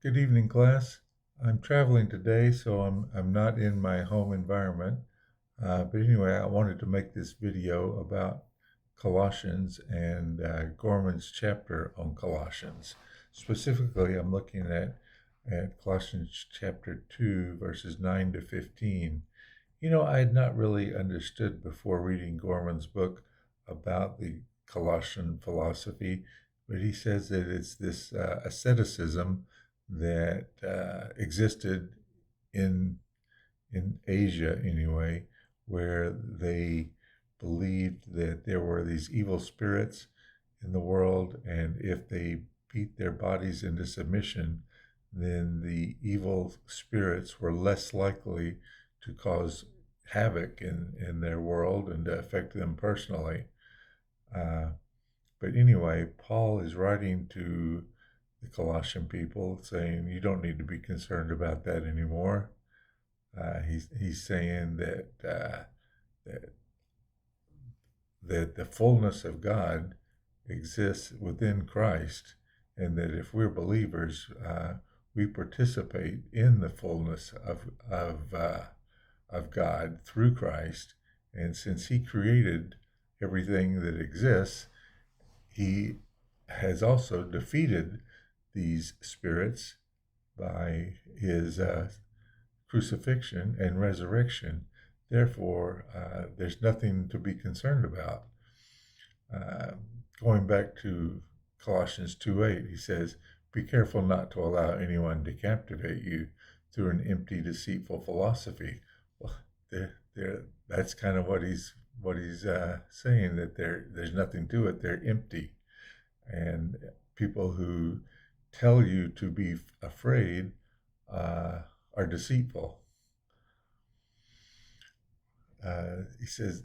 Good evening, class. I'm traveling today, so I'm not in my home environment. But anyway, I wanted to make this video about Colossians and Gorman's chapter on Colossians. Specifically, I'm looking at Colossians chapter 2, verses 9 to 15. I had not really understood before reading Gorman's book about the Colossian philosophy, but he says that it's this asceticism that existed in Asia anyway, where they believed that there were these evil spirits in the world, and if they beat their bodies into submission, then the evil spirits were less likely to cause havoc in their world and to affect them personally. Uh, but anyway, Paul is writing to the Colossian people saying, you don't need to be concerned about that anymore. He's saying that the fullness of God exists within Christ, and that if we're believers, we participate in the fullness of God through Christ. And since He created everything that exists, He has also defeated these spirits by His crucifixion and resurrection. Therefore, there's nothing to be concerned about. Going back to Colossians 2:8, he says, be careful not to allow anyone to captivate you through an empty, deceitful philosophy. Well, that's kind of what he's saying, that there's nothing to it. They're empty. And people who tell you to be afraid are deceitful. He says,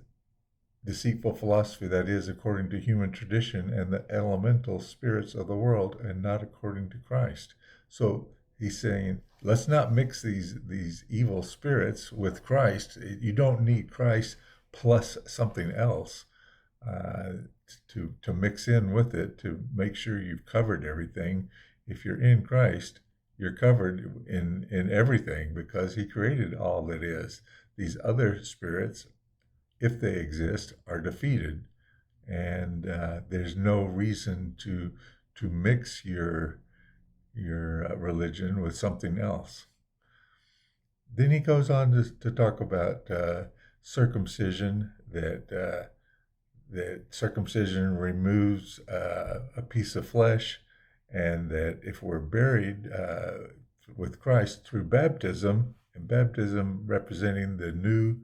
deceitful philosophy, that is, according to human tradition and the elemental spirits of the world, and not according to Christ. So he's saying, let's not mix these evil spirits with Christ. You don't need Christ plus something else to mix in with it, to make sure you've covered everything. If you're in Christ, you're covered in everything, because He created all that is. These other spirits, if they exist, are defeated, and there's no reason to mix your religion with something else. Then he goes on to talk about circumcision, that circumcision removes a piece of flesh, and that if we're buried with Christ through baptism, and baptism representing the new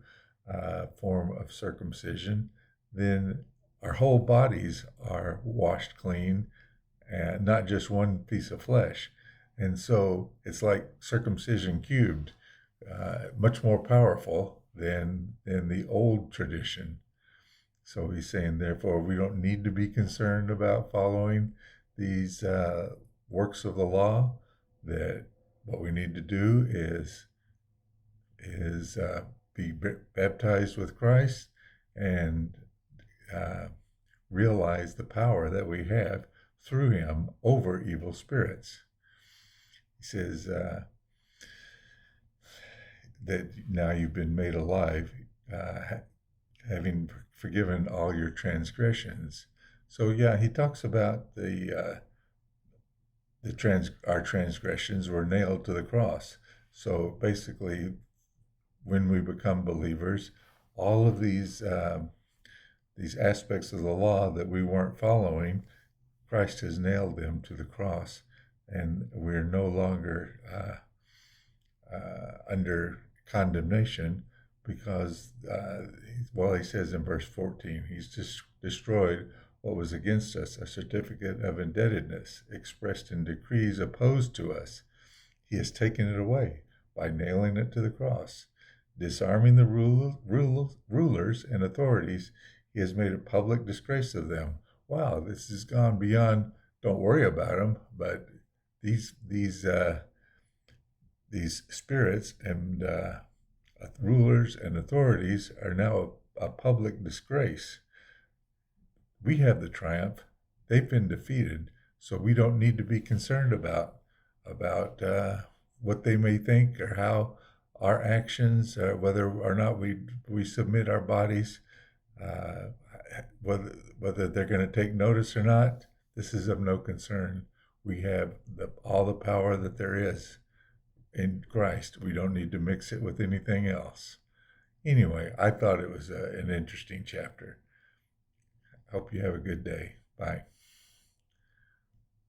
form of circumcision, then our whole bodies are washed clean, and not just one piece of flesh. And so it's like circumcision cubed, much more powerful than the old tradition. So he's saying, therefore, we don't need to be concerned about following these works of the law, that what we need to do is be baptized with Christ and realize the power that we have through Him over evil spirits. He says that now you've been made alive, having forgiven all your transgressions. So yeah, he talks about our transgressions were nailed to the cross. So basically, when we become believers, all of these aspects of the law that we weren't following, Christ has nailed them to the cross, and we're no longer under condemnation, because, he says in verse 14, He's just destroyed what was against us, a certificate of indebtedness expressed in decrees opposed to us. He has taken it away by nailing it to the cross. Disarming the rulers and authorities, He has made a public disgrace of them. Wow, this has gone beyond, don't worry about them, but these spirits and rulers and authorities are now a public disgrace. We have the triumph. They've been defeated, so we don't need to be concerned about about what they may think or how our actions, whether or not we submit our bodies, uh, whether they're going to take notice or not, this is of no concern. We have all the power that there is in Christ. We don't need to mix it with anything else. Anyway, I thought it was an interesting chapter. Hope you have a good day. Bye.